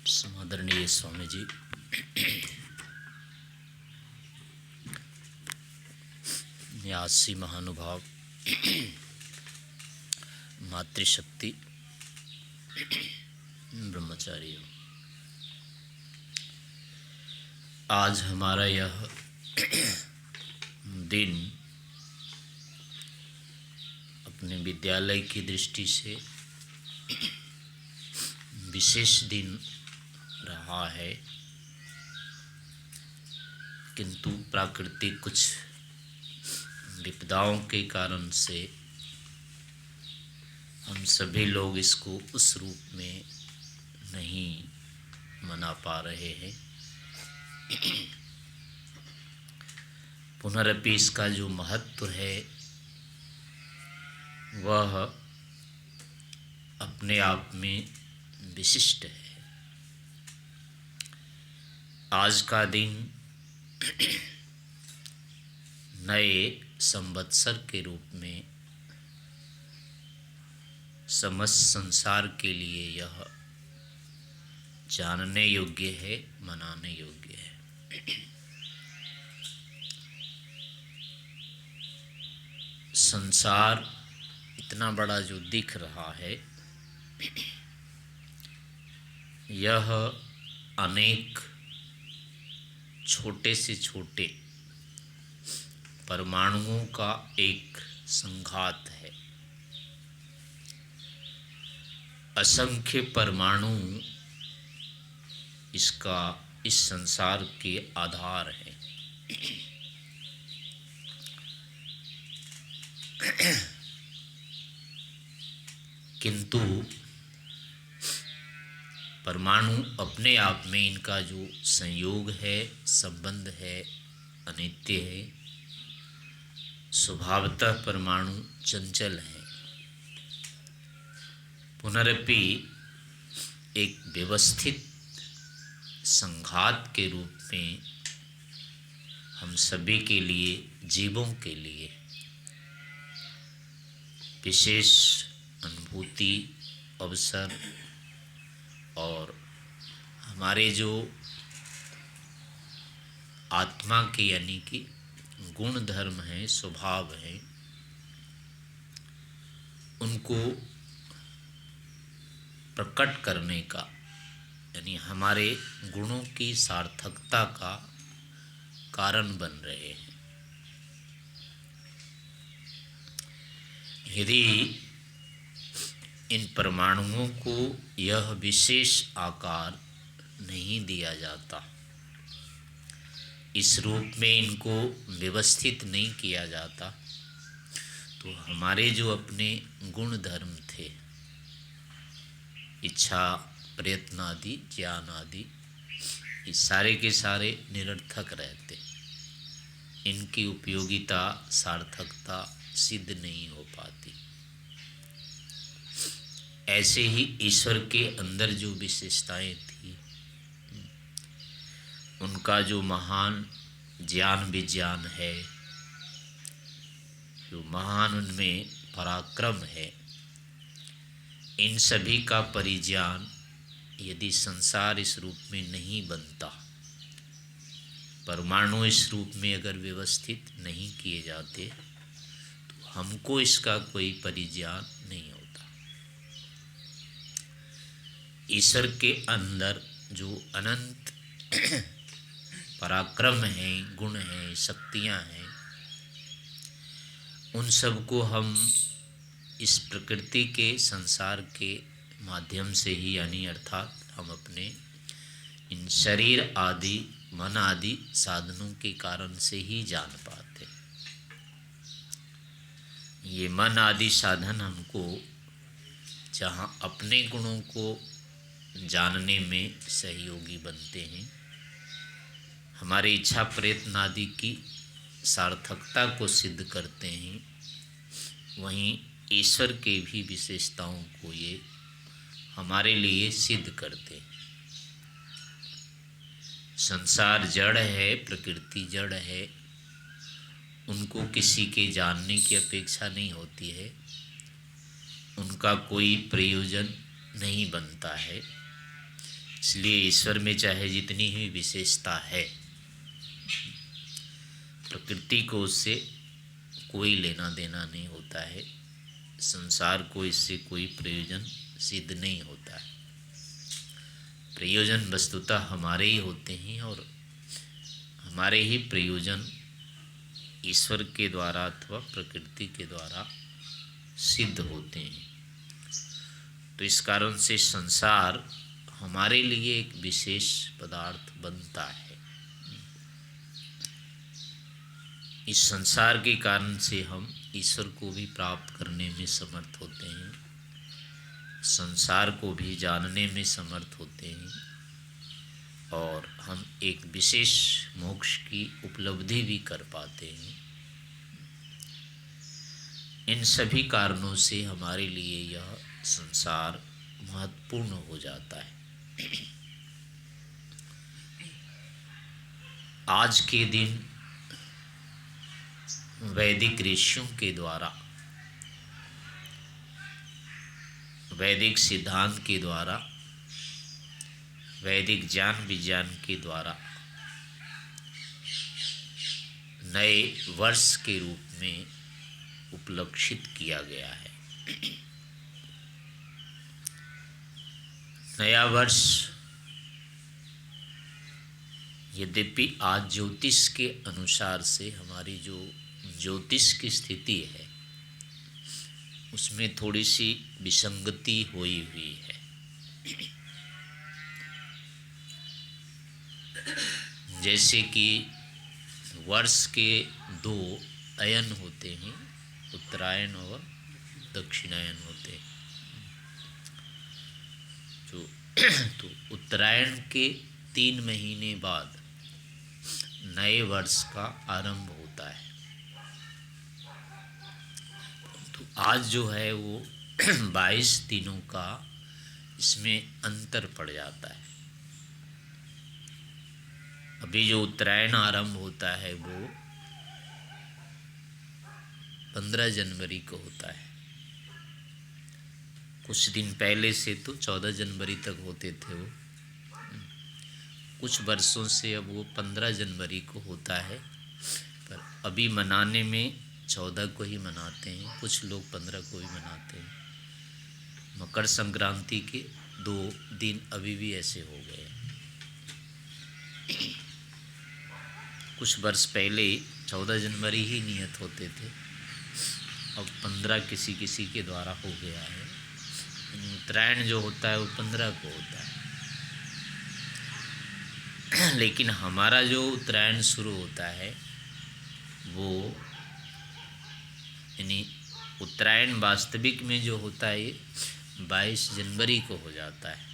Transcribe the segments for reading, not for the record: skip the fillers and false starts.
समादरणीय स्वामी जी, न्यासी महानुभाव, मातृशक्ति, ब्रह्मचारियों, आज हमारा यह दिन अपने विद्यालय की दृष्टि से विशेष दिन रहा है, किंतु प्राकृतिक कुछ विपदाओं के कारण से हम सभी लोग इसको उस रूप में नहीं मना पा रहे हैं। पुनरपि इसका जो महत्व है वह अपने आप में विशिष्ट है। आज का दिन नए संवत्सर के रूप में समस्त संसार के लिए यह जानने योग्य है, मनाने योग्य है। संसार इतना बड़ा जो दिख रहा है, यह अनेक छोटे से छोटे परमाणुओं का एक संघात है। असंख्य परमाणु इस संसार के आधार हैं। किंतु परमाणु अपने आप में इनका जो संयोग है, संबंध है, अनित्य है। स्वभावतः परमाणु चंचल है। पुनरपि एक व्यवस्थित संघात के रूप में हम सभी के लिए, जीवों के लिए विशेष अनुभूति, अवसर और हमारे जो आत्मा के यानी कि गुण धर्म हैं, स्वभाव हैं, उनको प्रकट करने का, यानी हमारे गुणों की सार्थकता का कारण बन रहे हैं। यदि इन परमाणुओं को यह विशेष आकार नहीं दिया जाता, इस रूप में इनको व्यवस्थित नहीं किया जाता, तो हमारे जो अपने गुण धर्म थे, इच्छा, प्रयत्न आदि, ज्ञान आदि, ये सारे के सारे निरर्थक रहते। इनकी उपयोगिता, सार्थकता सिद्ध नहीं हो पाती। ऐसे ही ईश्वर के अंदर जो विशेषताएं थी, उनका जो महान ज्ञान विज्ञान है, जो महान उनमें पराक्रम है, इन सभी का परिज्ञान यदि संसार इस रूप में नहीं बनता, परमाणु इस रूप में अगर व्यवस्थित नहीं किए जाते, तो हमको इसका कोई परिज्ञान नहीं होता। ईश्वर के अंदर जो अनंत पराक्रम हैं, गुण हैं, शक्तियां हैं, उन सबको हम इस प्रकृति के, संसार के माध्यम से ही, यानी अर्थात हम अपने इन शरीर आदि, मन आदि साधनों के कारण से ही जान पाते। ये मन आदि साधन हमको जहाँ अपने गुणों को जानने में सहयोगी बनते हैं, हमारी इच्छा प्रयत्न आदि की सार्थकता को सिद्ध करते हैं, वहीं ईश्वर के भी विशेषताओं को ये हमारे लिए सिद्ध करते हैं। संसार जड़ है, प्रकृति जड़ है, उनको किसी के जानने की अपेक्षा नहीं होती है, उनका कोई प्रयोजन नहीं बनता है। इसलिए ईश्वर में चाहे जितनी ही विशेषता है, प्रकृति को उससे कोई लेना देना नहीं होता है, संसार को इससे कोई प्रयोजन सिद्ध नहीं होता है। प्रयोजन वस्तुतः हमारे ही होते हैं और हमारे ही प्रयोजन ईश्वर के द्वारा अथवा प्रकृति के द्वारा सिद्ध होते हैं। तो इस कारण से संसार हमारे लिए एक विशेष पदार्थ बनता है। इस संसार के कारण से हम ईश्वर को भी प्राप्त करने में समर्थ होते हैं, संसार को भी जानने में समर्थ होते हैं और हम एक विशेष मोक्ष की उपलब्धि भी कर पाते हैं। इन सभी कारणों से हमारे लिए यह संसार महत्वपूर्ण हो जाता है। आज के दिन वैदिक ऋषियों के द्वारा, वैदिक सिद्धांत के द्वारा, वैदिक ज्ञान विज्ञान के द्वारा नए वर्ष के रूप में उपलक्षित किया गया है। नया वर्ष यद्यपि आज ज्योतिष के अनुसार से हमारी जो ज्योतिष की स्थिति है उसमें थोड़ी सी विसंगति हुई है। जैसे कि वर्ष के 2 अयन होते हैं, उत्तरायण और दक्षिणायन होते हैं। तो उत्तरायण के 3 महीने बाद नए वर्ष का आरंभ होता है। तो आज जो है वो 22 दिनों का इसमें अंतर पड़ जाता है। अभी जो उत्तरायण आरंभ होता है वो 15 जनवरी को होता है। कुछ दिन पहले से तो 14 जनवरी तक होते थे वो, कुछ वर्षों से अब वो 15 जनवरी को होता है। पर अभी मनाने में 14 को ही मनाते हैं, कुछ लोग 15 को ही मनाते हैं। मकर संक्रांति के 2 दिन अभी भी ऐसे हो गए। कुछ वर्ष पहले 14 जनवरी ही नियत होते थे, अब 15 किसी किसी के द्वारा हो गया है। उत्तरायण जो होता है वो 15 को होता है। लेकिन हमारा जो उत्तरायण शुरू होता है वो यानी उत्तरायण वास्तविक में जो होता है ये 22 जनवरी को हो जाता है,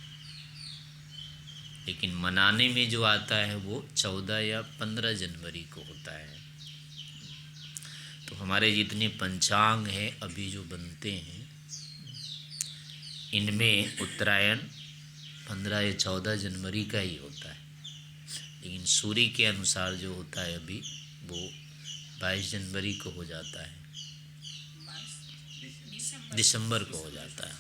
लेकिन मनाने में जो आता है वो 14 या 15 जनवरी को होता है। तो हमारे जितने पंचांग हैं अभी जो बनते हैं इनमें उत्तरायण 15 या 14 जनवरी का ही होता है, लेकिन सूर्य के अनुसार जो होता है अभी वो 22 जनवरी को हो जाता है, दिसंबर को हो जाता है।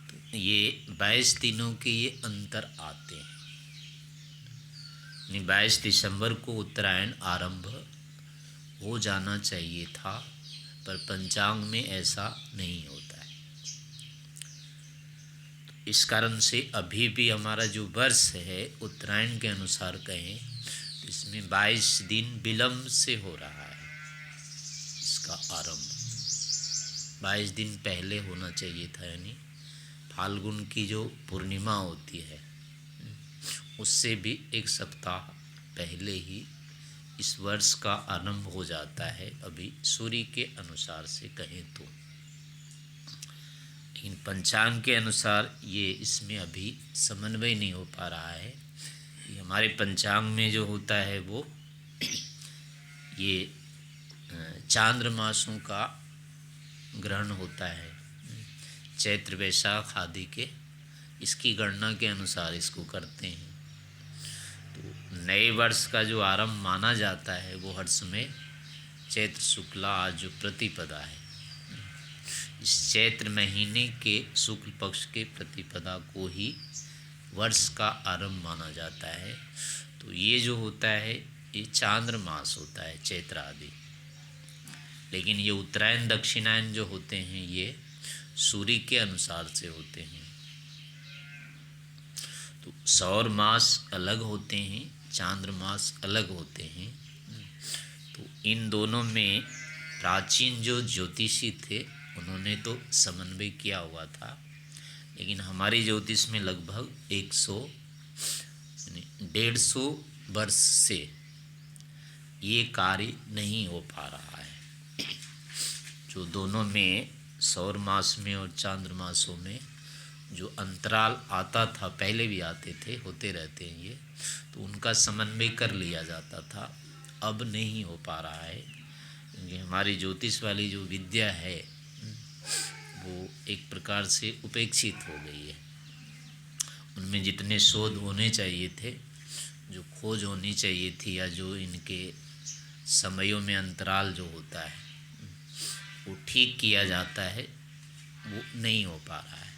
तो ये 22 दिनों के ये अंतर आते हैं। 22 दिसंबर को उत्तरायण आरंभ हो जाना चाहिए था, पर पंचांग में ऐसा नहीं होता है। इस कारण से अभी भी हमारा जो वर्ष है उत्तरायण के अनुसार कहें तो इसमें 22 दिन विलम्ब से हो रहा है। इसका आरंभ 22 दिन पहले होना चाहिए था, यानी फाल्गुन की जो पूर्णिमा होती है उससे भी 1 सप्ताह पहले ही इस वर्ष का आरंभ हो जाता है अभी सूर्य के अनुसार से कहें तो। लेकिन पंचांग के अनुसार ये इसमें अभी समन्वय नहीं हो पा रहा है। ये हमारे पंचांग में जो होता है वो ये चांद्रमासों का ग्रहण होता है, चैत्र वैशाख आदि के, इसकी गणना के अनुसार इसको करते हैं। तो नए वर्ष का जो आरंभ माना जाता है वो हर समय चैत्र शुक्ला आज जो प्रतिपदा है, इस चैत्र महीने के शुक्ल पक्ष के प्रतिपदा को ही वर्ष का आरंभ माना जाता है। तो ये जो होता है ये चांद्र मास होता है चैत्र आदि, लेकिन ये उत्तरायण दक्षिणायन जो होते हैं ये सूर्य के अनुसार से होते हैं। तो सौर मास अलग होते हैं, चांद्र मास अलग होते हैं। तो इन दोनों में प्राचीन जो ज्योतिषी थे उन्होंने तो समन्वय किया हुआ था, लेकिन हमारी ज्योतिष में लगभग 150 वर्ष से ये कार्य नहीं हो पा रहा है। जो दोनों में सौर मास में और चांद्र मासों में जो अंतराल आता था, पहले भी आते थे, होते रहते हैं ये, तो उनका समन्वय कर लिया जाता था, अब नहीं हो पा रहा है। क्योंकि हमारी ज्योतिष वाली जो विद्या है वो एक प्रकार से उपेक्षित हो गई है। उनमें जितने शोध होने चाहिए थे, जो खोज होनी चाहिए थी, या जो इनके समयों में अंतराल जो होता है वो ठीक किया जाता है, वो नहीं हो पा रहा है।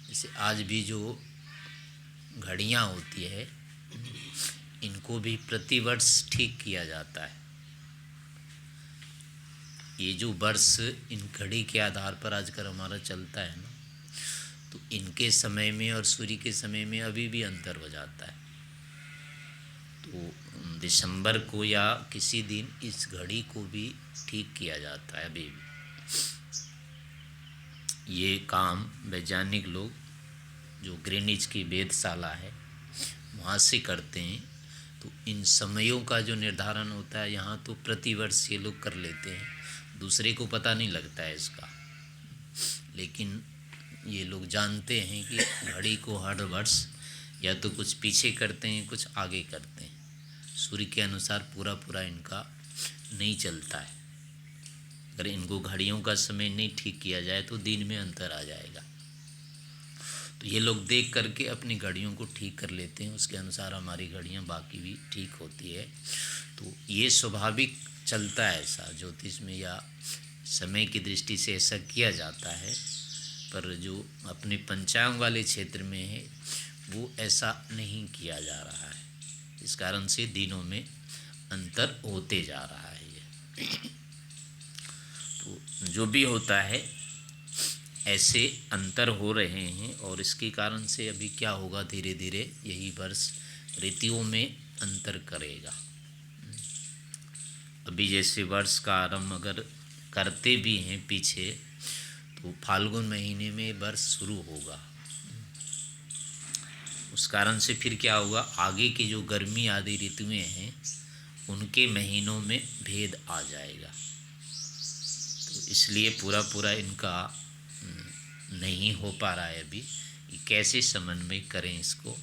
जैसे आज भी जो घड़ियाँ होती है इनको भी प्रतिवर्ष ठीक किया जाता है। ये जो वर्ष इन घड़ी के आधार पर आजकल हमारा चलता है ना, तो इनके समय में और सूर्य के समय में अभी भी अंतर हो जाता है। तो दिसंबर को या किसी दिन इस घड़ी को भी ठीक किया जाता है अभी भी। ये काम वैज्ञानिक लोग जो ग्रीनिच की वेधशाला है वहाँ से करते हैं। तो इन समयों का जो निर्धारण होता है यहाँ तो प्रतिवर्ष ये लोग कर लेते हैं, दूसरे को पता नहीं लगता है इसका, लेकिन ये लोग जानते हैं कि घड़ी को हर वर्ष या तो कुछ पीछे करते हैं, कुछ आगे करते हैं। सूर्य के अनुसार पूरा पूरा इनका नहीं चलता है। अगर इनको घड़ियों का समय नहीं ठीक किया जाए तो दिन में अंतर आ जाएगा। तो ये लोग देख करके अपनी घड़ियों को ठीक कर लेते हैं, उसके अनुसार हमारी घड़ियाँ बाकी भी ठीक होती है। तो ये स्वाभाविक चलता है ऐसा ज्योतिष में, या समय की दृष्टि से ऐसा किया जाता है। पर जो अपने पंचांग वाले क्षेत्र में है वो ऐसा नहीं किया जा रहा है, इस कारण से दिनों में अंतर होते जा रहा है ये। तो जो भी होता है ऐसे अंतर हो रहे हैं, और इसके कारण से अभी क्या होगा, धीरे धीरे यही वर्ष ऋतुओं में अंतर करेगा। अभी जैसे वर्ष का आरंभ अगर करते भी हैं पीछे, तो फाल्गुन महीने में वर्ष शुरू होगा। उस कारण से फिर क्या होगा, आगे की जो गर्मी आदि ऋतुएं हैं उनके महीनों में भेद आ जाएगा। तो इसलिए पूरा पूरा इनका नहीं हो पा रहा है अभी, कैसे समन्वय करें इसको।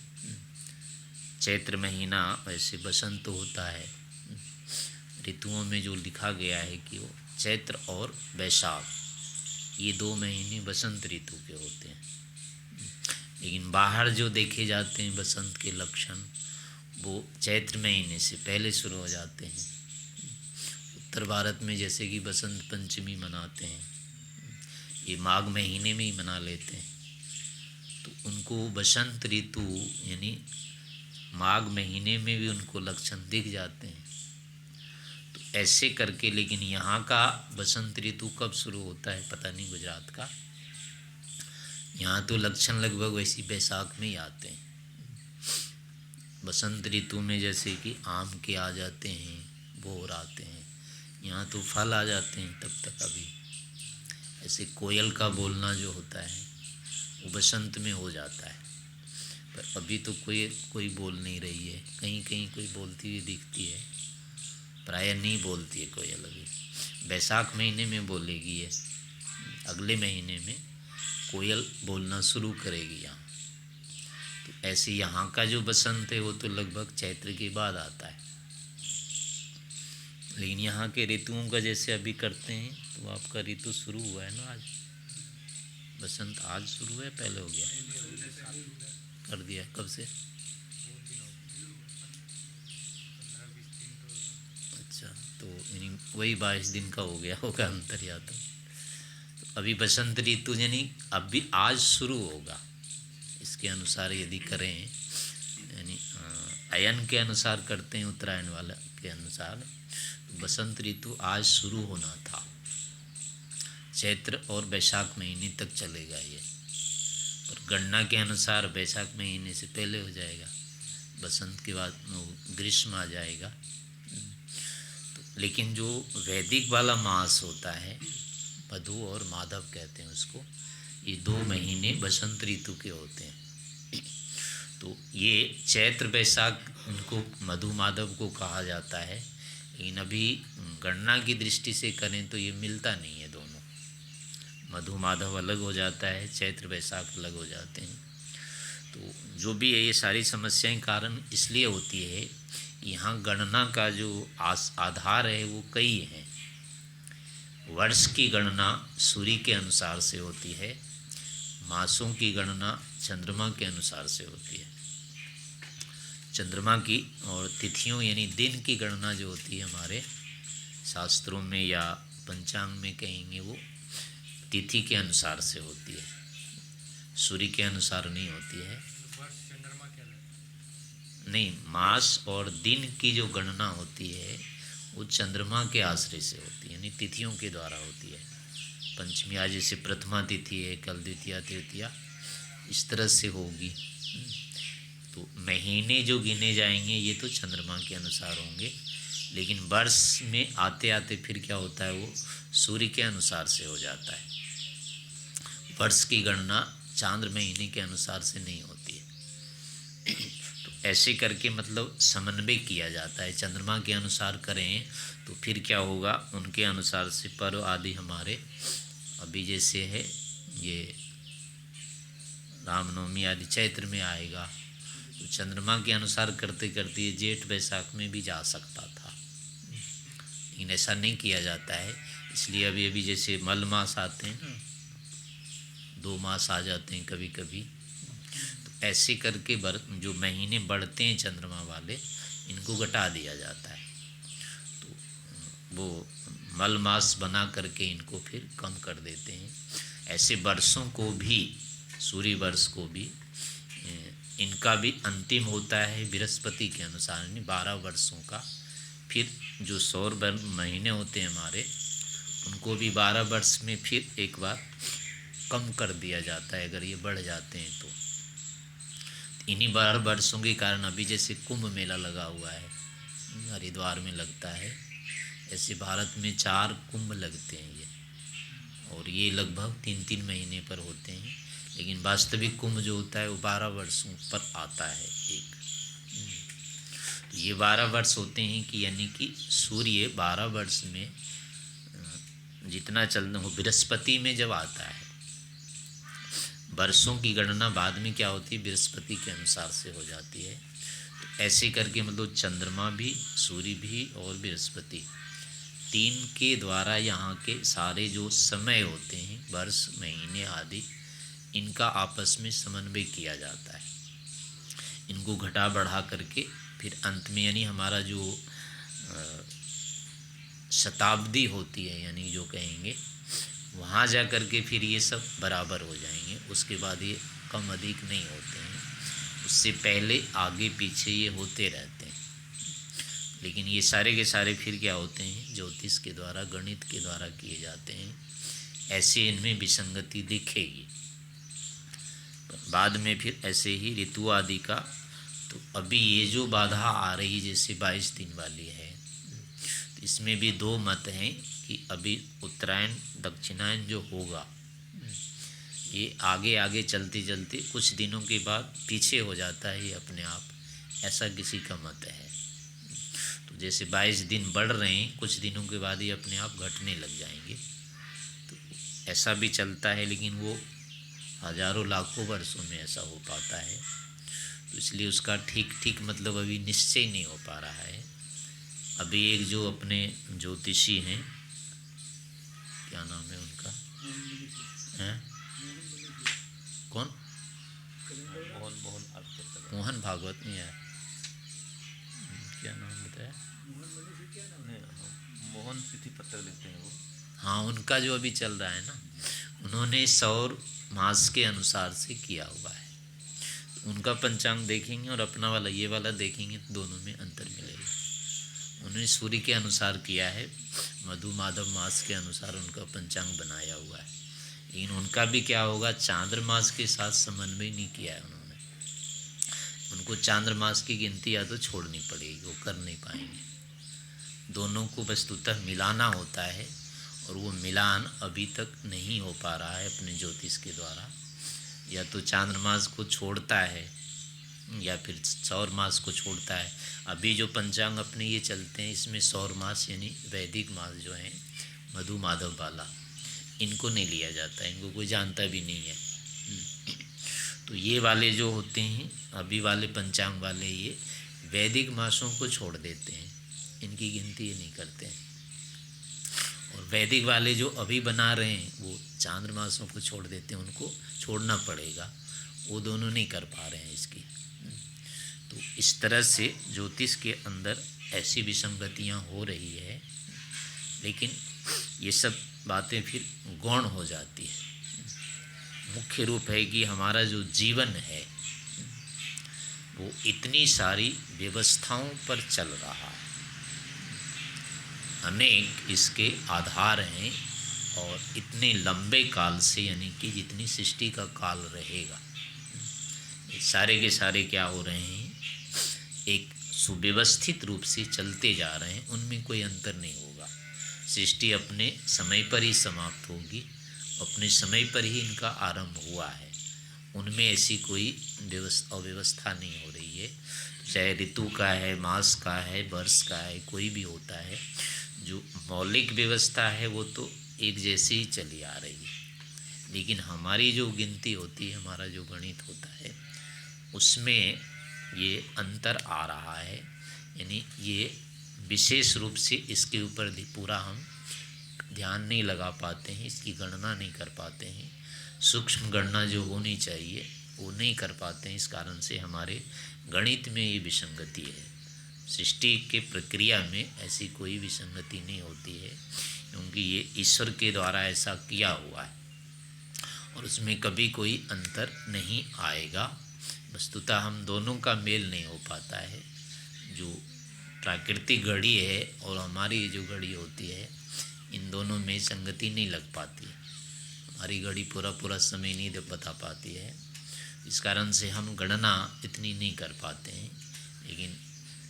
चैत्र महीना वैसे बसंत होता है, ऋतुओं में जो लिखा गया है कि वो चैत्र और वैशाख ये 2 महीने बसंत ऋतु के होते हैं। लेकिन बाहर जो देखे जाते हैं बसंत के लक्षण वो चैत्र महीने से पहले शुरू हो जाते हैं। उत्तर भारत में जैसे कि बसंत पंचमी मनाते हैं, ये माघ महीने में ही मना लेते हैं। तो उनको बसंत ऋतु यानी माघ महीने में भी उनको लक्षण दिख जाते हैं। तो ऐसे करके, लेकिन यहाँ का बसंत ऋतु कब शुरू होता है पता नहीं गुजरात का। यहाँ तो लक्षण लगभग वैसी बैसाख में ही आते हैं। बसंत ऋतु में जैसे कि आम के आ जाते हैं, बोर आते हैं, यहाँ तो फल आ जाते हैं तब तक। अभी ऐसे कोयल का बोलना जो होता है वो बसंत में हो जाता है, पर अभी तो कोई बोल नहीं रही है। कहीं कहीं कोई बोलती हुई दिखती है, प्रायः नहीं बोलती है कोयल। अभी बैसाख महीने में बोलेगी ये, अगले महीने में कोयल बोलना शुरू करेगी यहाँ। तो ऐसे यहाँ का जो बसंत है वो तो लगभग चैत्र के बाद आता है। लेकिन यहाँ के ऋतुओं का जैसे अभी करते हैं, तो आपका ऋतु शुरू हुआ है ना आज, बसंत आज शुरू है, पहले हो गया, कर दिया, कब से? तो यानी वही 22 दिन का हो गया होगा अंतर या तो अभी बसंत ऋतु यानी अभी आज शुरू होगा। इसके अनुसार यदि करें यानी अयन के अनुसार करते हैं, उत्तरायण वाला के अनुसार बसंत ऋतु आज शुरू होना था। चैत्र और बैसाख महीने तक चलेगा ये, पर गणना के अनुसार बैसाख महीने से पहले हो जाएगा, बसंत के बाद ग्रीष्म आ जाएगा। तो लेकिन जो वैदिक वाला मास होता है, मधु और माधव कहते हैं उसको, ये 2 महीने बसंत ऋतु के होते हैं। तो ये चैत्र बैसाख इनको मधु माधव को कहा जाता है, लेकिन अभी गणना की दृष्टि से करें तो ये मिलता नहीं है दोनों। मधु माधव अलग हो जाता है, चैत्र बैसाख अलग हो जाते हैं। तो जो भी है ये सारी समस्याएं कारण इसलिए होती है, यहाँ गणना का जो आधार है वो कई हैं। वर्ष की गणना सूर्य के अनुसार से होती है, मासों की गणना चंद्रमा के अनुसार से होती है। चंद्रमा की और तिथियों यानी दिन की गणना जो होती है हमारे शास्त्रों में या पंचांग में कहेंगे, वो तिथि के अनुसार से होती है, सूर्य के अनुसार नहीं होती है। नहीं, मास और दिन की जो गणना होती है वो चंद्रमा के आश्रय से होती है, यानी तिथियों के द्वारा होती है। पंचमी आज जैसे प्रथमा तिथि है, कल द्वितीया तृतीया, इस तरह से होगी। तो महीने जो गिने जाएंगे ये तो चंद्रमा के अनुसार होंगे, लेकिन वर्ष में आते आते फिर क्या होता है, वो सूर्य के अनुसार से हो जाता है। वर्ष की गणना चांद्र महीने के अनुसार से नहीं होती है। तो ऐसे करके मतलब समन्वय किया जाता है। चंद्रमा के अनुसार करें तो फिर क्या होगा, उनके अनुसार से पर्व आदि हमारे अभी जैसे है ये रामनवमी आदि चैत्र में आएगा, तो चंद्रमा के अनुसार करते करते ये जेठ बैसाख में भी जा सकता था, लेकिन ऐसा नहीं किया जाता है। इसलिए अभी अभी जैसे मल मास आते हैं ना, 2 मास आ जाते हैं कभी कभी, तो ऐसे करके जो महीने बढ़ते हैं चंद्रमा वाले, इनको घटा दिया जाता है। तो वो मल मास बना करके इनको फिर कम कर देते हैं। ऐसे वर्षों को भी, सूर्य वर्ष को भी, इनका भी अंतिम होता है बृहस्पति के अनुसार, यानी 12 वर्षों का। फिर जो सौर महीने होते हैं हमारे, उनको भी 12 वर्ष में फिर एक बार कम कर दिया जाता है, अगर ये बढ़ जाते हैं तो। इन्हीं 12 वर्षों के कारण अभी जैसे कुंभ मेला लगा हुआ है, हरिद्वार में लगता है, ऐसे भारत में 4 कुंभ लगते हैं ये, और ये लगभग 3-3 महीने पर होते हैं। लेकिन वास्तविक कुंभ जो होता है वो 12 वर्षों पर आता है एक। ये 12 वर्ष होते हैं कि यानी कि सूर्य 12 वर्ष में जितना चलना हो, बृहस्पति में जब आता है, वर्षों की गणना बाद में क्या होती है, बृहस्पति के अनुसार से हो जाती है। तो ऐसे करके मतलब चंद्रमा भी, सूर्य भी और बृहस्पति 3 के द्वारा यहाँ के सारे जो समय होते हैं, वर्ष महीने आदि, इनका आपस में समन्वय किया जाता है। इनको घटा बढ़ा करके फिर अंत में यानी हमारा जो शताब्दी होती है, यानी जो कहेंगे, वहाँ जा कर के फिर ये सब बराबर हो जाएंगे। उसके बाद ये कम अधिक नहीं होते हैं, उससे पहले आगे पीछे ये होते रहते हैं। लेकिन ये सारे के सारे फिर क्या होते हैं, ज्योतिष के द्वारा, गणित के द्वारा किए जाते हैं। ऐसे इनमें विसंगति दिखेगी बाद में फिर ऐसे ही ऋतु आदि का। तो अभी ये जो बाधा आ रही जैसे 22 दिन वाली है, तो इसमें भी 2 मत हैं कि अभी उत्तरायण दक्षिणायन जो होगा ये आगे आगे चलते चलते कुछ दिनों के बाद पीछे हो जाता है ये अपने आप, ऐसा किसी का मत है। तो जैसे 22 दिन बढ़ रहे हैं, कुछ दिनों के बाद ये अपने आप घटने लग जाएंगे, तो ऐसा भी चलता है। लेकिन वो हजारों लाखों वर्षों में ऐसा हो पाता है, तो इसलिए उसका ठीक मतलब अभी निश्चय नहीं हो पा रहा है। अभी एक जो अपने ज्योतिषी हैं, क्या नाम है उनका, हैं कौन, मोहन भागवत नहीं है, क्या नाम बताया, मोहन तिथि पत्र लिखते हैं वो। हाँ, उनका जो अभी चल रहा है ना, उन्होंने सौर मास के अनुसार से किया हुआ है। उनका पंचांग देखेंगे और अपना वाला ये वाला देखेंगे तो दोनों में अंतर मिलेगा। उन्होंने सूर्य के अनुसार किया है, मधु माधव मास के अनुसार उनका पंचांग बनाया हुआ है। लेकिन उनका भी क्या होगा, चांद्रमास के साथ समन्वय नहीं किया है उन्होंने। उनको चांद्रमास की गिनती या तो छोड़नी पड़ेगी, वो कर नहीं पाएंगे। दोनों को वस्तुतः मिलाना होता है और वो मिलान अभी तक नहीं हो पा रहा है अपने ज्योतिष के द्वारा। या तो चांद्रमास को छोड़ता है या फिर सौर मास को छोड़ता है। अभी जो पंचांग अपने ये चलते हैं इसमें सौर मास यानी वैदिक मास जो है मधु माधव वाला, इनको नहीं लिया जाता है, इनको कोई जानता भी नहीं है। तो ये वाले जो होते हैं अभी वाले पंचांग वाले, ये वैदिक मासों को छोड़ देते हैं, इनकी गिनती ये नहीं करते हैं। और वैदिक वाले जो अभी बना रहे हैं वो चांद्रमासों को छोड़ देते हैं, उनको छोड़ना पड़ेगा, वो दोनों नहीं कर पा रहे हैं इसकी। तो इस तरह से ज्योतिष के अंदर ऐसी विसंगतियाँ हो रही है, लेकिन ये सब बातें फिर गौण हो जाती है। मुख्य रूप है कि हमारा जो जीवन है वो इतनी सारी व्यवस्थाओं पर चल रहा है, अनेक इसके आधार हैं और इतने लंबे काल से, यानी कि जितनी सृष्टि का काल रहेगा, ये सारे के सारे क्या हो रहे हैं, एक सुव्यवस्थित रूप से चलते जा रहे हैं, उनमें कोई अंतर नहीं होगा। सृष्टि अपने समय पर ही समाप्त होगी, अपने समय पर ही इनका आरंभ हुआ है, उनमें ऐसी कोई अव्यवस्था नहीं हो रही है। चाहे ऋतु का है, मास का है, वर्ष का है, कोई भी होता है, जो मौलिक व्यवस्था है वो तो एक जैसी ही चली आ रही है। लेकिन हमारी जो गिनती होती है, हमारा जो गणित होता है, उसमें ये अंतर आ रहा है। यानी ये विशेष रूप से इसके ऊपर पूरा हम ध्यान नहीं लगा पाते हैं, इसकी गणना नहीं कर पाते हैं, सूक्ष्म गणना जो होनी चाहिए वो नहीं कर पाते हैं। इस कारण से हमारे गणित में ये विसंगति है। सृष्टि के प्रक्रिया में ऐसी कोई विसंगति नहीं होती है, क्योंकि ये ईश्वर के द्वारा ऐसा किया हुआ है और उसमें कभी कोई अंतर नहीं आएगा। वस्तुतः हम दोनों का मेल नहीं हो पाता है। जो प्राकृतिक घड़ी है और हमारी जो घड़ी होती है, इन दोनों में संगति नहीं लग पाती है। हमारी घड़ी पूरा समय नहीं बता पाती है, इस कारण से हम गणना इतनी नहीं कर पाते हैं। लेकिन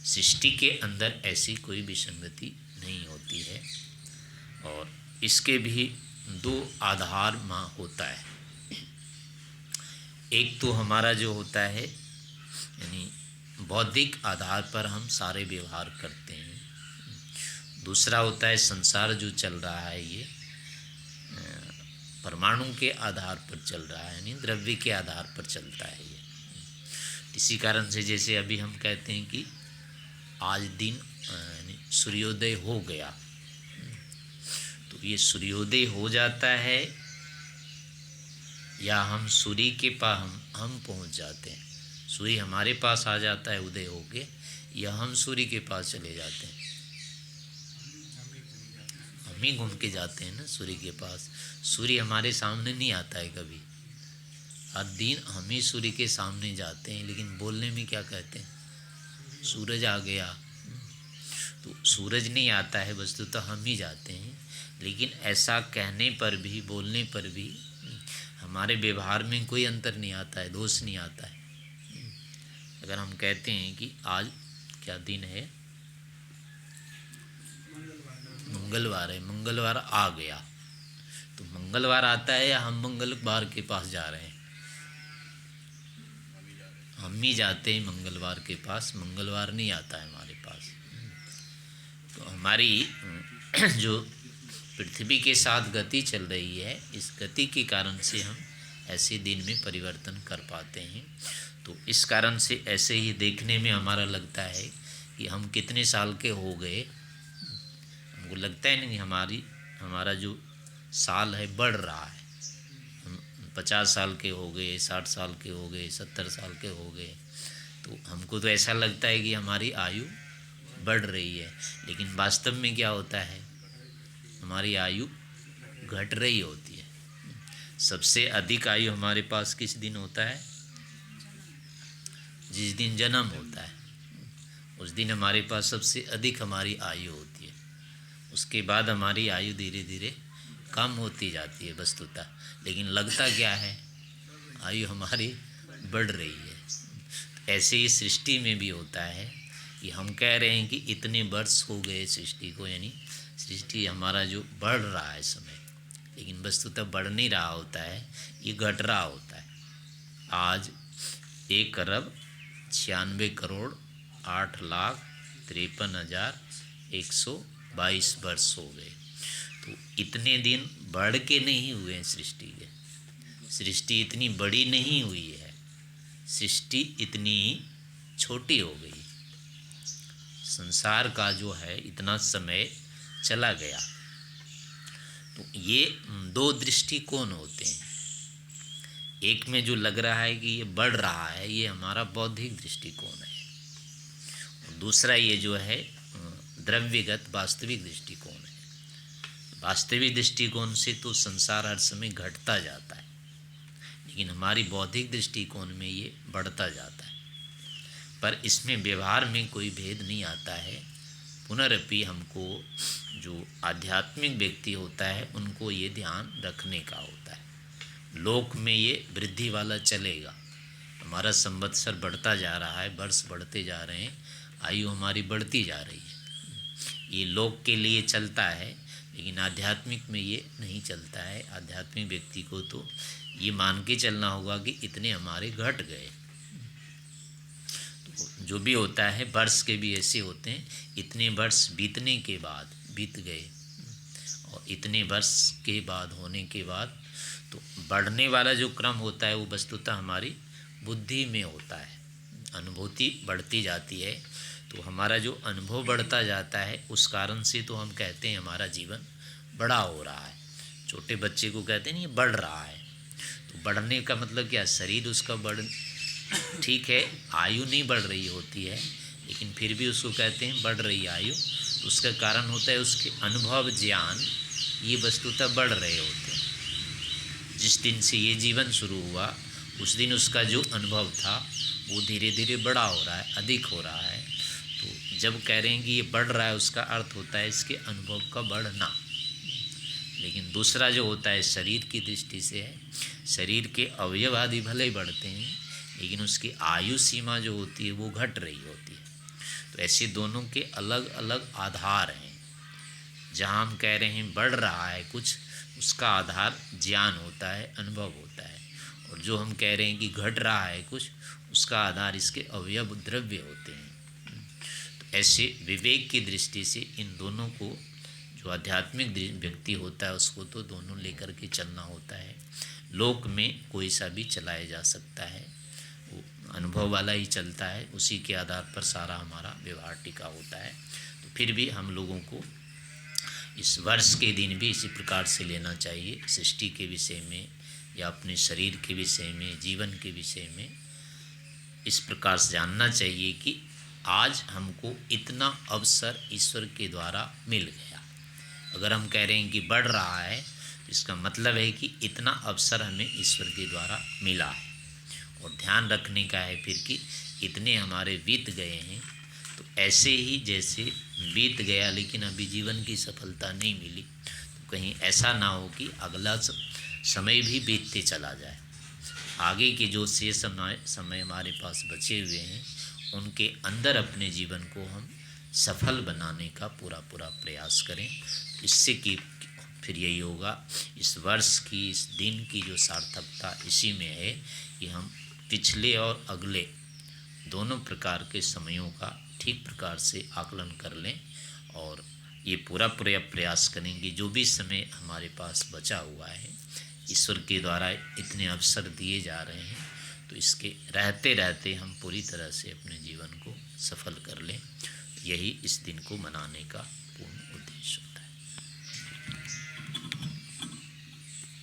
सृष्टि के अंदर ऐसी कोई विसंगति नहीं होती है। और इसके भी दो आधार होता है। एक तो हमारा जो होता है यानी बौद्धिक आधार पर हम सारे व्यवहार करते हैं। दूसरा होता है संसार जो चल रहा है ये परमाणु के आधार पर चल रहा है, यानी द्रव्य के आधार पर चलता है ये। इसी कारण से जैसे अभी हम कहते हैं कि आज दिन यानी सूर्योदय हो गया, तो ये सूर्योदय हो जाता है या हम सूर्य के पास हम पहुंच जाते हैं, सूर्य हमारे पास आ जाता है उदय होके, या हम सूर्य के पास चले जाते हैं। हम ही घूम के जाते हैं ना सूर्य के पास। सूर्य हमारे सामने नहीं आता है कभी, हर दिन हम ही सूर्य के सामने जाते हैं, लेकिन बोलने में क्या कहते हैं, सूरज आ गया। तो सूरज नहीं आता है, वस्तु तो हम ही जाते हैं। लेकिन ऐसा कहने पर भी, बोलने पर भी हमारे व्यवहार में कोई अंतर नहीं आता है, दोष नहीं आता है। अगर हम कहते हैं कि आज क्या दिन है, मंगलवार है, मंगलवार आ गया, तो मंगलवार आता है या हम मंगलवार के पास जा रहे हैं? हम ही जाते हैं मंगलवार के पास, मंगलवार नहीं आता है हमारे पास। तो हमारी जो पृथ्वी के साथ गति चल रही है, इस गति के कारण से हम ऐसे दिन में परिवर्तन कर पाते हैं। तो इस कारण से ऐसे ही देखने में हमारा लगता है कि हम कितने साल के हो गए, हमको लगता है नहीं हमारा जो साल है बढ़ रहा है। हम 50 साल के हो गए, 60 साल के हो गए, 70 साल के हो गए, तो हमको तो ऐसा लगता है कि हमारी आयु बढ़ रही है, लेकिन वास्तव में क्या होता है, हमारी आयु घट रही होती है। सबसे अधिक आयु हमारे पास किस दिन होता है, जिस दिन जन्म होता है, उस दिन हमारे पास सबसे अधिक हमारी आयु होती है। उसके बाद हमारी आयु धीरे धीरे कम होती जाती है वस्तुतः, लेकिन लगता क्या है, आयु हमारी बढ़ रही है। ऐसे ही सृष्टि में भी होता है कि हम कह रहे हैं कि इतने वर्ष हो गए सृष्टि को, यानी सृष्टि हमारा जो बढ़ रहा है समय, लेकिन वस्तुतः बढ़ नहीं रहा होता है, ये घट रहा होता है। आज 1,96,8,53,122 वर्ष हो गए। तो इतने दिन बढ़ के नहीं हुए हैं सृष्टि के, सृष्टि इतनी बड़ी नहीं हुई है, सृष्टि इतनी छोटी हो गई। संसार का जो है इतना समय चला गया। तो ये दो दृष्टिकोण होते हैं। एक में जो लग रहा है कि ये बढ़ रहा है, ये हमारा बौद्धिक दृष्टिकोण है। दूसरा ये जो है द्रव्यगत वास्तविक दृष्टिकोण है। वास्तविक दृष्टिकोण से तो संसार हर समय घटता जाता है, लेकिन हमारी बौद्धिक दृष्टिकोण में ये बढ़ता जाता है। पर इसमें व्यवहार में कोई भेद नहीं आता है। पुनरपि हमको जो आध्यात्मिक व्यक्ति होता है उनको ये ध्यान रखने का होता है। लोक में ये वृद्धि वाला चलेगा, हमारा संवत्सर बढ़ता जा रहा है, वर्ष बढ़ते जा रहे हैं, आयु हमारी बढ़ती जा रही है। ये लोक के लिए चलता है, लेकिन आध्यात्मिक में ये नहीं चलता है। आध्यात्मिक व्यक्ति को तो ये मान के चलना होगा कि इतने हमारे घट गए। तो जो भी होता है, वर्ष के भी ऐसे होते हैं, इतने वर्ष बीतने के बाद बीत गए, और इतने वर्ष के बाद होने के बाद तो बढ़ने वाला जो क्रम होता है वो वस्तुतः हमारी बुद्धि में होता है। अनुभूति बढ़ती जाती है, तो हमारा जो अनुभव बढ़ता जाता है, उस कारण से तो हम कहते हैं हमारा जीवन बड़ा हो रहा है। छोटे बच्चे को कहते हैं नहीं, ये बढ़ रहा है। तो बढ़ने का मतलब क्या, शरीर उसका बढ़, ठीक है, आयु नहीं बढ़ रही होती है, लेकिन फिर भी उसको कहते हैं बढ़ रही आयु। तो उसका कारण होता है उसके अनुभव, ज्ञान, ये वस्तुतः बढ़ रहे होते हैं। जिस दिन से ये जीवन शुरू हुआ, उस दिन उसका जो अनुभव था वो धीरे धीरे बड़ा हो रहा है, अधिक हो रहा है। तो जब कह रहे हैं कि ये बढ़ रहा है, उसका अर्थ होता है इसके अनुभव का बढ़ना। लेकिन दूसरा जो होता है शरीर की दृष्टि से है, शरीर के अवयव आदि भले ही बढ़ते हैं, लेकिन उसकी आयु सीमा जो होती है वो घट रही होती है। तो ऐसे दोनों के अलग अलग आधार हैं। जहाँ हम कह रहे हैं बढ़ रहा है कुछ, उसका आधार ज्ञान होता है, अनुभव होता है। और जो हम कह रहे हैं कि घट रहा है कुछ, उसका आधार इसके अवयव द्रव्य होते हैं। तो ऐसे विवेक की दृष्टि से इन दोनों को, जो आध्यात्मिक व्यक्ति होता है उसको तो दोनों लेकर के चलना होता है। लोक में कोई सा भी चलाया जा सकता है, वो अनुभव वाला ही चलता है, उसी के आधार पर सारा हमारा व्यवहार टिका होता है। तो फिर भी हम लोगों को इस वर्ष के दिन भी इसी प्रकार से लेना चाहिए। सृष्टि के विषय में या अपने शरीर के विषय में, जीवन के विषय में इस प्रकार से जानना चाहिए कि आज हमको इतना अवसर ईश्वर के द्वारा मिल गया। अगर हम कह रहे हैं कि बढ़ रहा है, तो इसका मतलब है कि इतना अवसर हमें ईश्वर के द्वारा मिला है। और ध्यान रखने का है फिर कि इतने हमारे बीत गए हैं। तो ऐसे ही जैसे बीत गया लेकिन अभी जीवन की सफलता नहीं मिली, तो कहीं ऐसा ना हो कि अगला समय भी बीतते चला जाए। आगे के जो शेष समय हमारे पास बचे हुए हैं, उनके अंदर अपने जीवन को हम सफल बनाने का पूरा प्रयास करें। इससे कि फिर यही होगा, इस वर्ष की, इस दिन की जो सार्थकता इसी में है कि हम पिछले और अगले दोनों प्रकार के समयों का ठीक प्रकार से आकलन कर लें, और ये पूरा प्रयास करेंगे जो भी समय हमारे पास बचा हुआ है, ईश्वर के द्वारा इतने अवसर दिए जा रहे हैं, तो इसके रहते रहते हम पूरी तरह से अपने जीवन को सफल कर लें। यही इस दिन को मनाने का